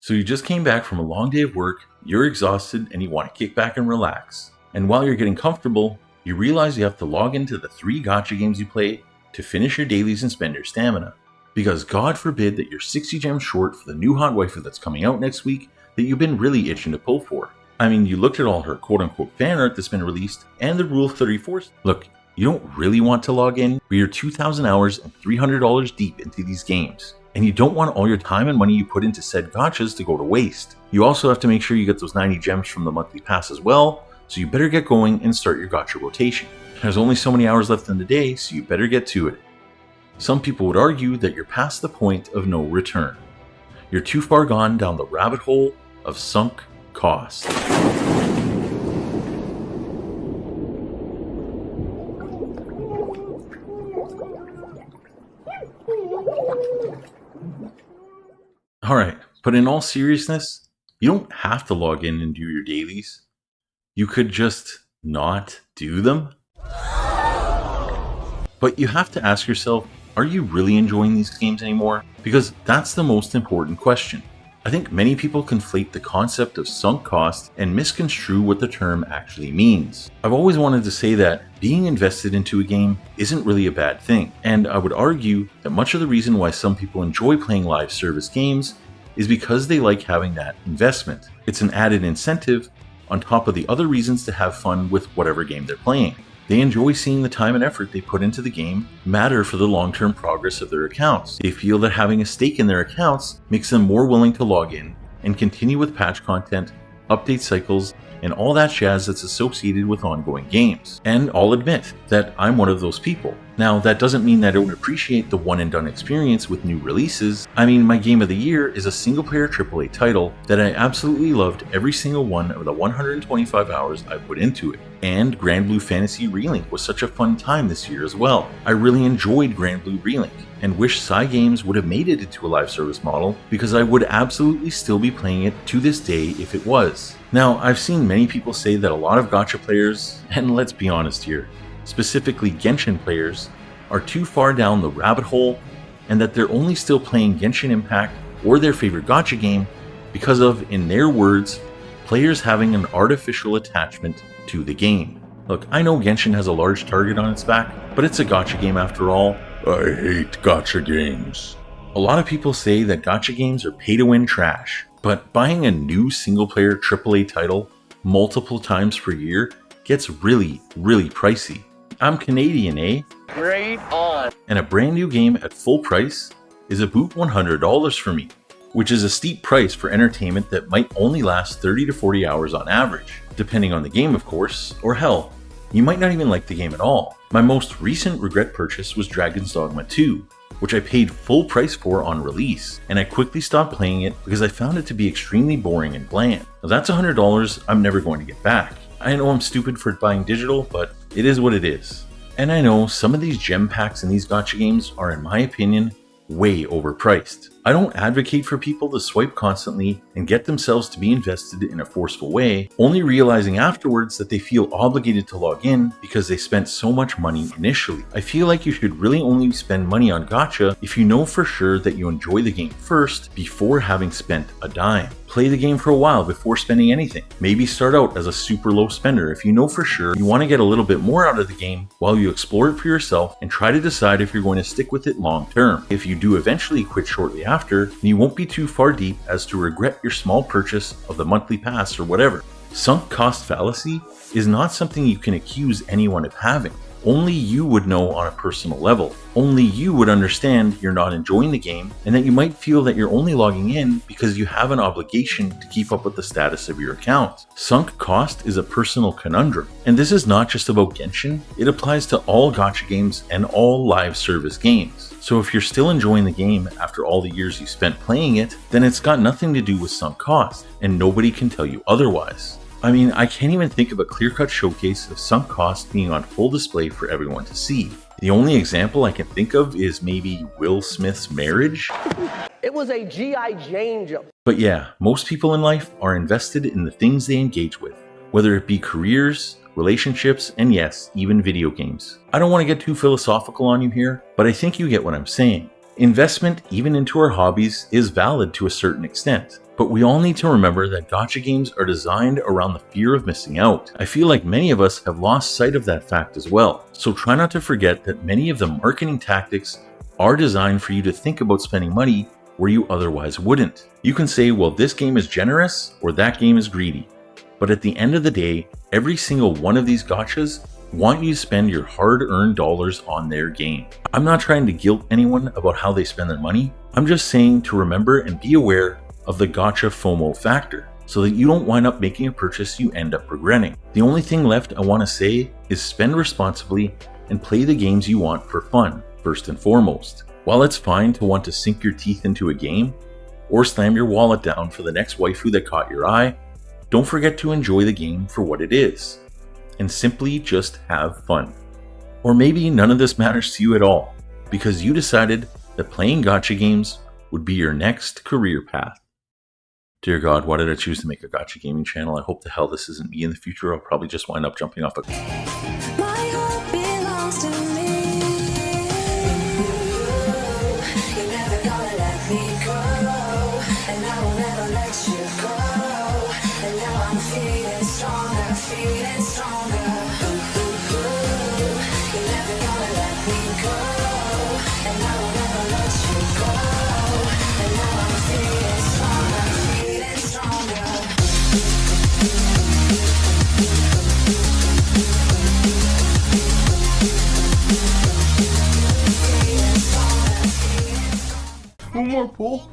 So you just came back from a long day of work, you're exhausted, and you want to kick back and relax. And while you're getting comfortable, you realize you have to log into the 3 gacha games you play to finish your dailies and spend your stamina. Because God forbid that you're 60 gems short for the new hot waifu that's coming out next week that you've been really itching to pull for. I mean, you looked at all her quote-unquote fan art that's been released and the Rule 34. Look, you don't really want to log in, but you're 2,000 hours and $300 deep into these games. And you don't want all your time and money you put into said gachas to go to waste. You also have to make sure you get those 90 gems from the monthly pass as well, so you better get going and start your gacha rotation. There's only so many hours left in the day, so you better get to it. Some people would argue that you're past the point of no return. You're too far gone down the rabbit hole of sunk cost. Alright, but in all seriousness, you don't have to log in and do your dailies. You could just not do them. But you have to ask yourself, are you really enjoying these games anymore? Because that's the most important question. I think many people conflate the concept of sunk cost and misconstrue what the term actually means. I've always wanted to say that being invested into a game isn't really a bad thing, and I would argue that much of the reason why some people enjoy playing live service games is because they like having that investment. It's an added incentive on top of the other reasons to have fun with whatever game they're playing. They enjoy seeing the time and effort they put into the game matter for the long-term progress of their accounts. They feel that having a stake in their accounts makes them more willing to log in and continue with patch content, update cycles, and all that jazz that's associated with ongoing games. And I'll admit that I'm one of those people. Now, that doesn't mean that I don't appreciate the one and done experience with new releases. I mean, my game of the year is a single player AAA title that I absolutely loved every single one of the 125 hours I put into it. And Grand Blue Fantasy Relink was such a fun time this year as well. I really enjoyed Grand Blue Relink and wish Psy Games would have made it into a live service model because I would absolutely still be playing it to this day if it was. Now, I've seen many people say that a lot of gacha players, and let's be honest here, specifically Genshin players, are too far down the rabbit hole and that they're only still playing Genshin Impact or their favorite gacha game because of, in their words, players having an artificial attachment to the game. Look, I know Genshin has a large target on its back, but it's a gacha game after all. I hate gacha games. A lot of people say that gacha games are pay-to-win trash, but buying a new single-player AAA title multiple times per year gets really, really pricey. I'm Canadian, eh? Great on. And a brand new game at full price is about $100 for me, which is a steep price for entertainment that might only last 30 to 40 hours on average, depending on the game of course, or hell, you might not even like the game at all. My most recent regret purchase was Dragon's Dogma 2, which I paid full price for on release, and I quickly stopped playing it because I found it to be extremely boring and bland. Now that's $100 I'm never going to get back. I know I'm stupid for buying digital, but it is what it is. And I know some of these gem packs in these gacha games are, in my opinion, way overpriced. I don't advocate for people to swipe constantly and get themselves to be invested in a forceful way, only realizing afterwards that they feel obligated to log in because they spent so much money initially. I feel like you should really only spend money on gacha if you know for sure that you enjoy the game first before having spent a dime. Play the game for a while before spending anything. Maybe start out as a super low spender if you know for sure you want to get a little bit more out of the game while you explore it for yourself and try to decide if you're going to stick with it long term. If you do eventually quit shortly after, then you won't be too far deep as to regret your small purchase of the monthly pass or whatever. Sunk cost fallacy is not something you can accuse anyone of having. Only you would know on a personal level. Only you would understand you're not enjoying the game and that you might feel that you're only logging in because you have an obligation to keep up with the status of your account. Sunk cost is a personal conundrum, and this is not just about Genshin, it applies to all gacha games and all live service games. So if you're still enjoying the game after all the years you spent playing it, then it's got nothing to do with sunk cost, and nobody can tell you otherwise. I mean, I can't even think of a clear-cut showcase of sunk cost being on full display for everyone to see. The only example I can think of is maybe Will Smith's marriage. It was a G.I. Jane jump. But yeah, most people in life are invested in the things they engage with, whether it be careers, relationships, and yes, even video games. I don't want to get too philosophical on you here, but I think you get what I'm saying. Investment, even into our hobbies, is valid to a certain extent. But we all need to remember that gacha games are designed around the fear of missing out. I feel like many of us have lost sight of that fact as well. So try not to forget that many of the marketing tactics are designed for you to think about spending money where you otherwise wouldn't. You can say, well, this game is generous or that game is greedy. But at the end of the day, every single one of these gachas want you to spend your hard-earned dollars on their game. I'm not trying to guilt anyone about how they spend their money. I'm just saying to remember and be aware of the gacha FOMO factor, so that you don't wind up making a purchase you end up regretting. The only thing left I want to say is spend responsibly and play the games you want for fun, first and foremost. While it's fine to want to sink your teeth into a game, or slam your wallet down for the next waifu that caught your eye, don't forget to enjoy the game for what it is, and simply just have fun. Or maybe none of this matters to you at all, because you decided that playing gacha games would be your next career path. Dear God, why did I choose to make a gacha gaming channel? I hope the hell this isn't me in the future. I'll probably just wind up jumping off a... My heart belongs to me. You're never gonna let me go, and I will never let you go. And now I'm feeling stronger, feeling stronger. You're never gonna let me go, and I will never let you go. And now I'm feeling stronger, feeling stronger. One more pull.